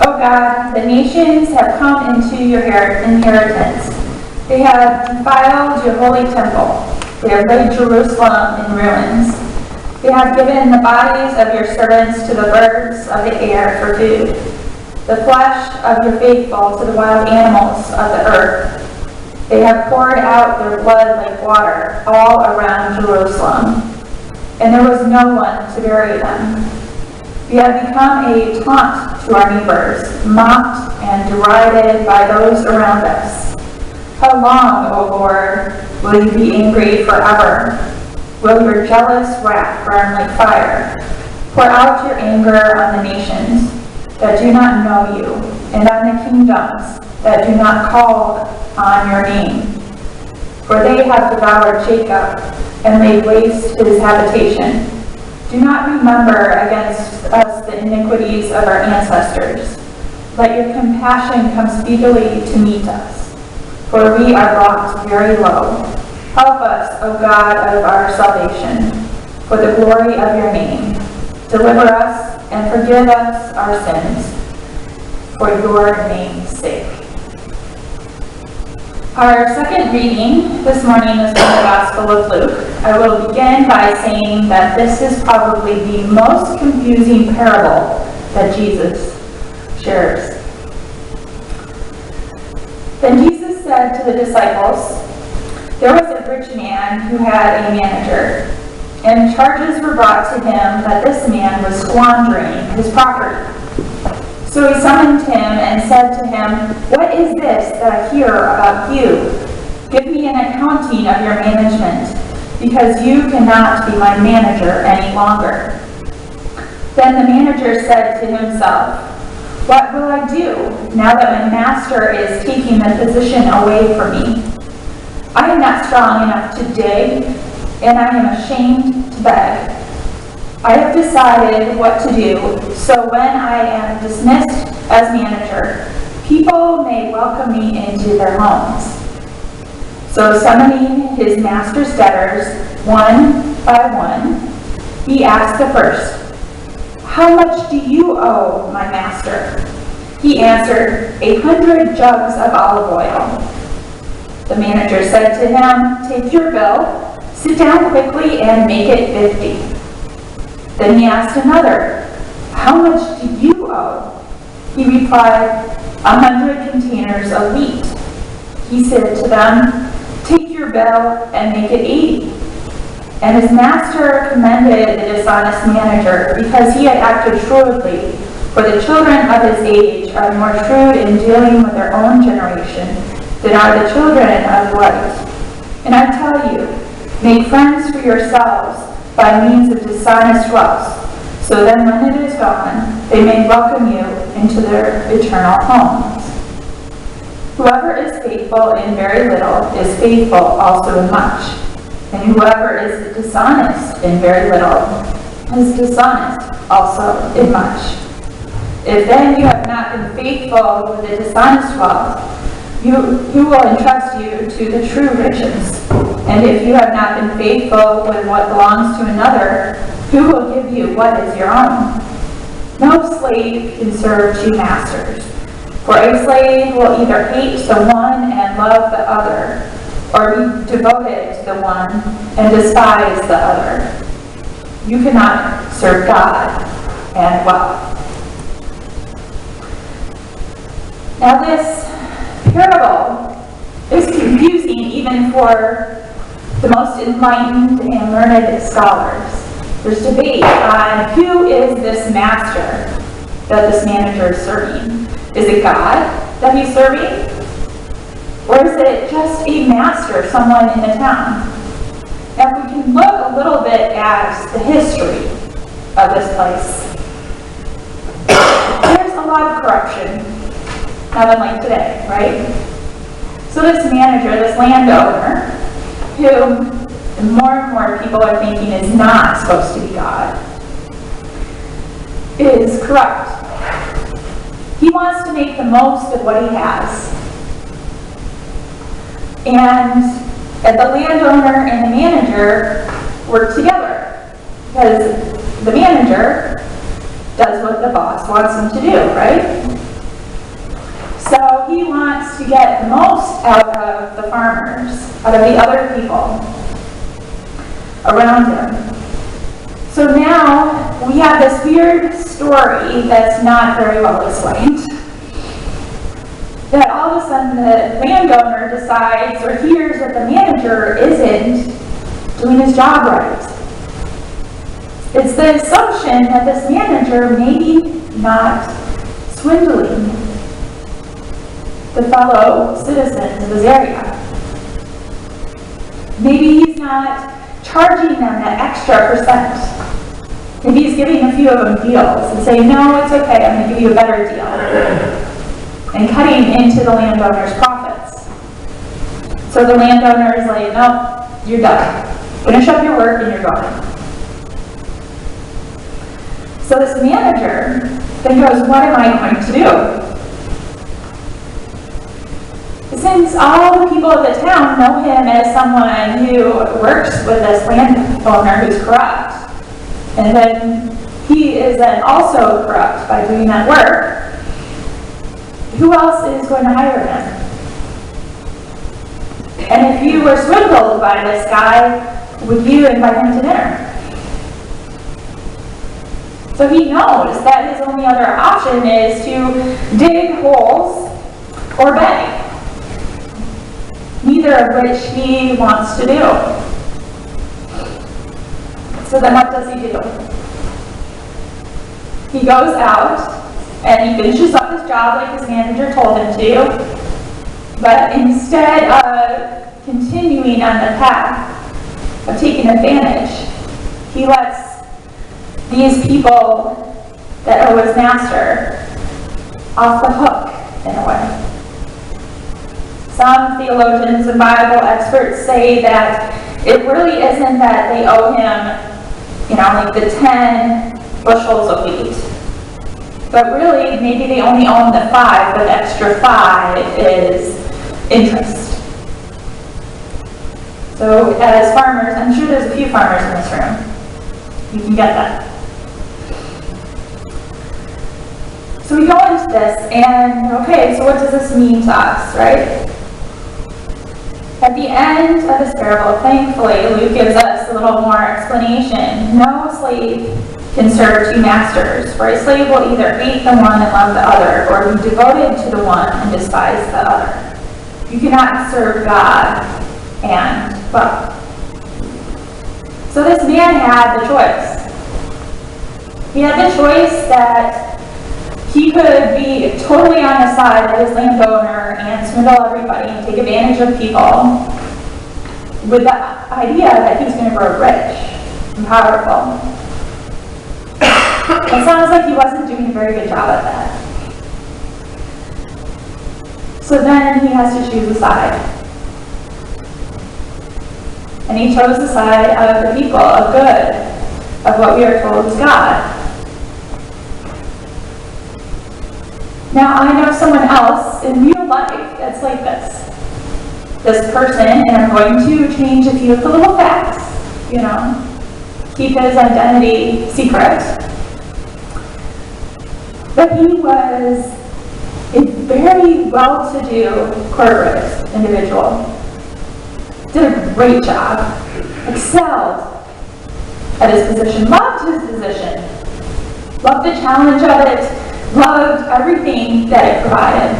O God, the nations have come into your inheritance. They have defiled your holy temple. They have laid Jerusalem in ruins. They have given the bodies of your servants to the birds of the air for food, the flesh of your faithful to the wild animals of the earth. They have poured out their blood like water all around Jerusalem, and there was no one to bury them. We have become a taunt to our neighbors, mocked and derided by those around us. How long, O Lord, will you be angry forever? Will your jealous wrath burn like fire? Pour out your anger on the nations that do not know you, and on the kingdoms that do not call on your name. For they have devoured Jacob and laid waste his habitation. Do not remember against us the iniquities of our ancestors. Let your compassion come speedily to meet us, for we are brought very low. Help us, O God of our salvation, for the glory of your name. Deliver us and forgive us our sins, for your name's sake. Our second reading this morning is from the Gospel of Luke. I will begin by saying that this is probably the most confusing parable that Jesus shares. Then Jesus said to the disciples, "There was a rich man who had a manager, and charges were brought to him that this man was squandering his property. So he summoned him and said to him, 'What is this that I hear about you? Give me an accounting of your management, because you cannot be my manager any longer.' Then the manager said to himself, 'What will I do now that my master is taking the position away from me? I am not strong enough to dig, and I am ashamed to beg. I have decided what to do, so when I am dismissed as manager, people may welcome me into their homes.' So summoning his master's debtors one by one, he asked the first, 'How much do you owe my master?' He answered, 100 jugs of olive oil. The manager said to him, 'Take your bill, sit down quickly and make it 50. Then he asked another, 'How much do you owe?' He replied, 100 containers of wheat. He said to them, 'Take your bill and make it 80. And his master commended the dishonest manager because he had acted shrewdly, for the children of his age are more shrewd in dealing with their own generation than are the children of light. And I tell you, make friends for yourselves by means of dishonest wealth, so then when it is gone, they may welcome you into their eternal homes. Whoever is faithful in very little is faithful also in much, and whoever is dishonest in very little is dishonest also in much. If then you have not been faithful with the dishonest wealth, who will entrust you to the true riches? And if you have not been faithful with what belongs to another, who will give you what is your own? No slave can serve two masters, for a slave will either hate the one and love the other, or be devoted to the one and despise the other. You cannot serve God and wealth." Now this parable is confusing even for the most enlightened and learned scholars. There's debate on who is this master that this manager is serving. Is it God that he's serving? Or is it just a master, someone in the town? Now if we can look a little bit at the history of this place, there's a lot of corruption, not unlike today, right? So this manager, this landowner, who more and more people are thinking is not supposed to be God, is corrupt. He wants to make the most of what he has. And the landowner and the manager work together, because the manager does what the boss wants him to do, right? he wants to get the most out of the farmers, out of the other people around him. So now we have this weird story that's not very well explained. That all of a sudden the landowner decides or hears that the manager isn't doing his job right. It's the assumption that this manager may be not swindling the fellow citizens of this area. Maybe he's not charging them that extra percent. Maybe he's giving a few of them deals and saying, no, it's okay, I'm going to give you a better deal. And cutting into the landowner's profits. So the landowner is like, no, you're done. Finish up your work and you're gone. So this manager then goes, what am I going to do? Since all the people of the town know him as someone who works with this landowner who's corrupt, and then he is then also corrupt by doing that work, who else is going to hire him? And if you were swindled by this guy, would you invite him to dinner? So he knows that his only other option is to dig holes or beg. Neither of which he wants to do. So then what does he do? He goes out and he finishes up his job like his manager told him to, but instead of continuing on the path of taking advantage, he lets these people that owe his master off the hook in a way. Some theologians and Bible experts say that it really isn't that they owe him, like the 10 bushels of wheat. But really, maybe they only own the 5, but the extra 5 is interest. So as farmers, I'm sure there's a few farmers in this room. You can get that. So we go into this, and okay, so what does this mean to us, right? At the end of this parable, thankfully, Luke gives us a little more explanation. No slave can serve 2 masters, for a slave will either hate the one and love the other, or be devoted to the one and despise the other. You cannot serve God and wealth. So this man had the choice. He had the choice that he could be totally on the side of his landowner and swindle everybody and take advantage of people with the idea that he was going to grow rich and powerful. It sounds like he wasn't doing a very good job at that. So then he has to choose a side. And he chose the side of the people, of good, of what we are told is God. Now, I know someone else in real life that's like this person, and I'm going to change a few of the little facts, keep his identity secret. But he was a very well-to-do corporate individual. Did a great job, excelled at his position, loved his position, loved the challenge of it, loved everything that it provided.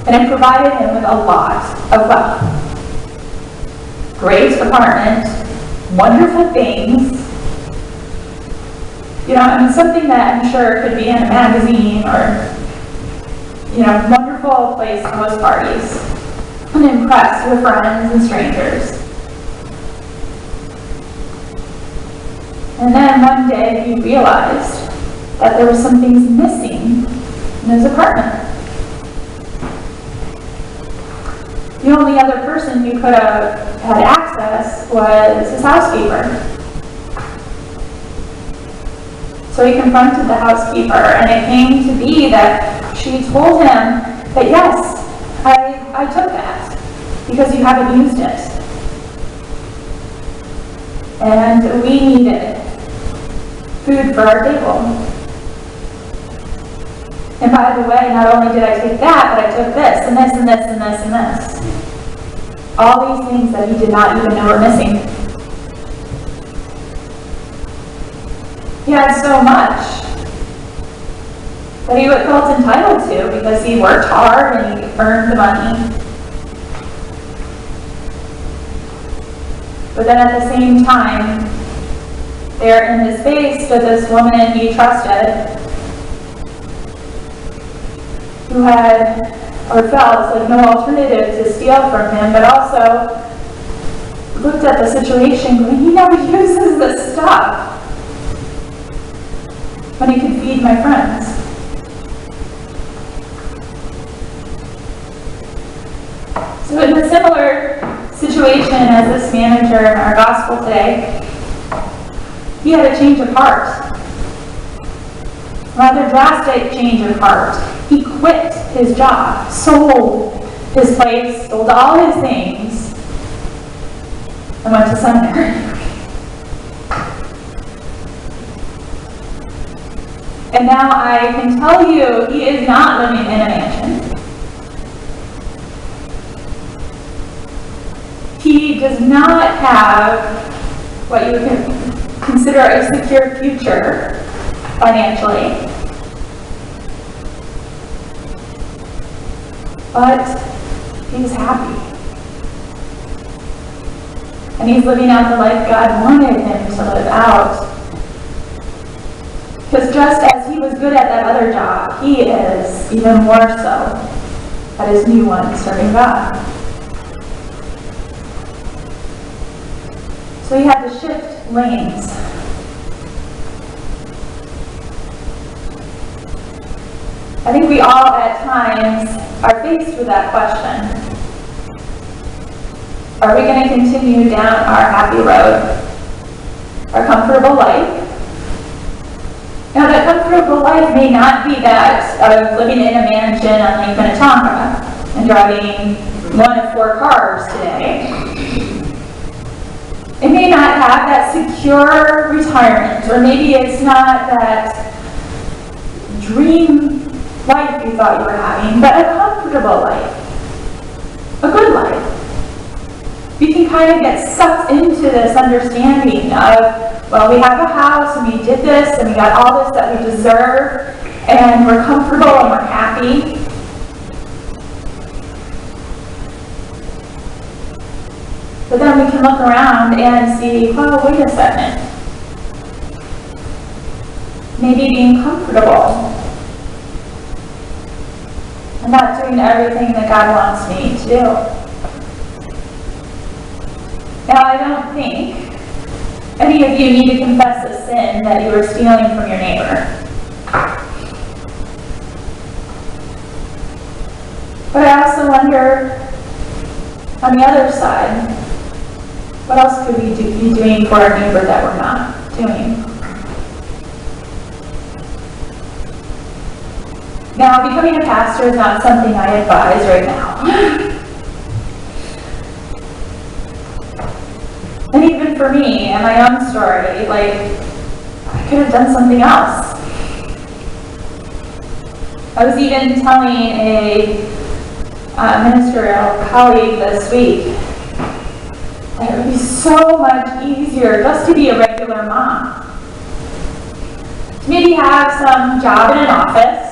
And it provided him with a lot of wealth. Great apartment, wonderful things. Something that I'm sure could be in a magazine or, wonderful place to host parties. And impress your friends and strangers. And then one day he realized that there were some things missing in his apartment. The only other person who could have had access was his housekeeper. So he confronted the housekeeper, and it came to be that she told him that, yes, I took that because you haven't used it. And we needed food for our table. And by the way, not only did I take that, but I took this, and this, and this, and this, and this. All these things that he did not even know were missing. He had so much that he felt entitled to because he worked hard and he earned the money. But then at the same time, there in his face stood this woman he trusted, who had, or felt like no alternative to steal from him, but also looked at the situation going, he never uses this stuff when he could feed my friends. So in a similar situation as this manager in our gospel today, he had a change of heart. Rather drastic change of heart. He quit his job, sold his place, sold all his things, and went to seminary. And now I can tell you, he is not living in a mansion. He does not have what you would consider a secure future financially. But he's happy. And he's living out the life God wanted him to live out. Because just as he was good at that other job, he is even more so at his new one, serving God. So he had to shift lanes. I think we all at times are faced with that question. Are we going to continue down our happy road, our comfortable life? Now, that comfortable life may not be that of living in a mansion on Lake Minnetonka and driving one of 4 cars today. It may not have that secure retirement, or maybe it's not that dream life you thought you were having, but a comfortable life, a good life. You can kind of get sucked into this understanding of, well, we have a house, and we did this, and we got all this that we deserve, and we're comfortable, and we're happy. But then we can look around and see, oh, wait a second. Maybe being comfortable and not doing everything that God wants me to do. Now, I don't think any of you need to confess a sin that you were stealing from your neighbor. But I also wonder, on the other side, what else could we be doing for our neighbor that we're not doing? Now, becoming a pastor is not something I advise right now. And even for me and my own story, like, I could have done something else. I was even telling a ministerial colleague this week that it would be so much easier just to be a regular mom. To maybe have some job in an office,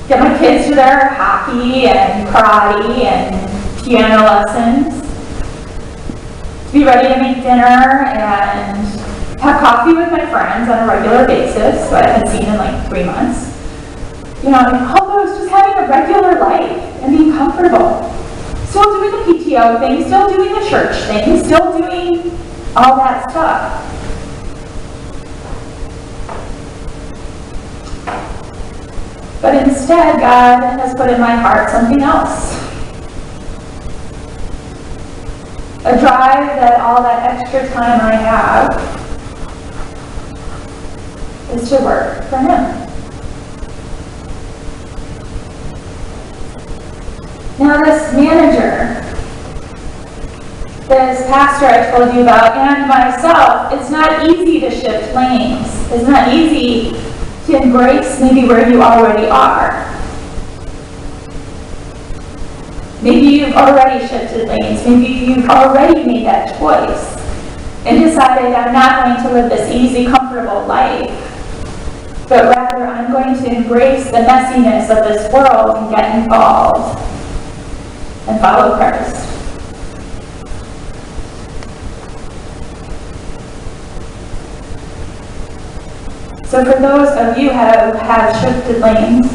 get my kids to their hockey and karate and piano lessons, to be ready to make dinner and have coffee with my friends on a regular basis, who I haven't seen in like 3 months. You know, all those, just having a regular life and being comfortable. Still doing the PTO thing, still doing the church thing, still doing all that stuff. But instead, God has put in my heart something else. A drive that all that extra time I have is to work for Him. Now this manager, this pastor I told you about, and myself, it's not easy to shift lanes. It's not easy to embrace maybe where you already are. Maybe you've already shifted lanes. Maybe you've already made that choice and decided, I'm not going to live this easy, comfortable life, but rather I'm going to embrace the messiness of this world and get involved and follow Christ. So for those of you who have shifted lanes,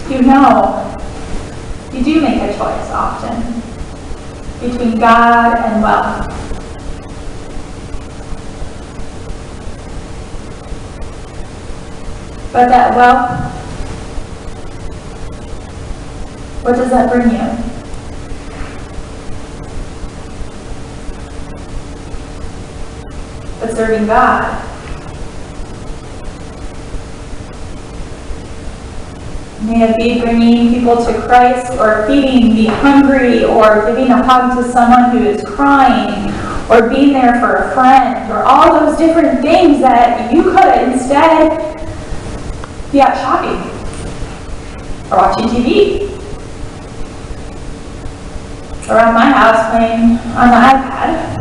you know you do make a choice often between God and wealth. But that wealth, what does that bring you? But serving God. May it be bringing people to Christ, or feeding the hungry, or giving a hug to someone who is crying, or being there for a friend, or all those different things that you could instead be out shopping, or watching TV, or around my house playing on the iPad.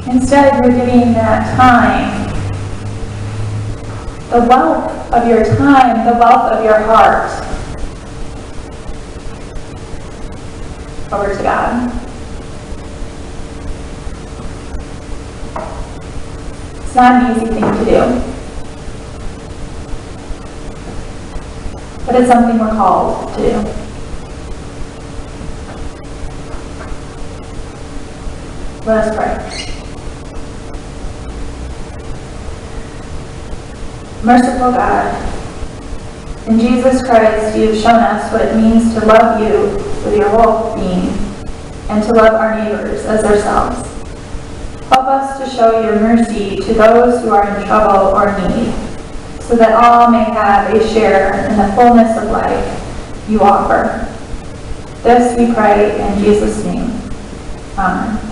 Instead, you're giving that time, the wealth of your time, the wealth of your heart, over to God. It's not an easy thing to do, but it's something we're called to do. Let us pray. Merciful God, in Jesus Christ, you have shown us what it means to love you with your whole being and to love our neighbors as ourselves. Help us to show your mercy to those who are in trouble or need, so that all may have a share in the fullness of life you offer. This we pray in Jesus' name. Amen.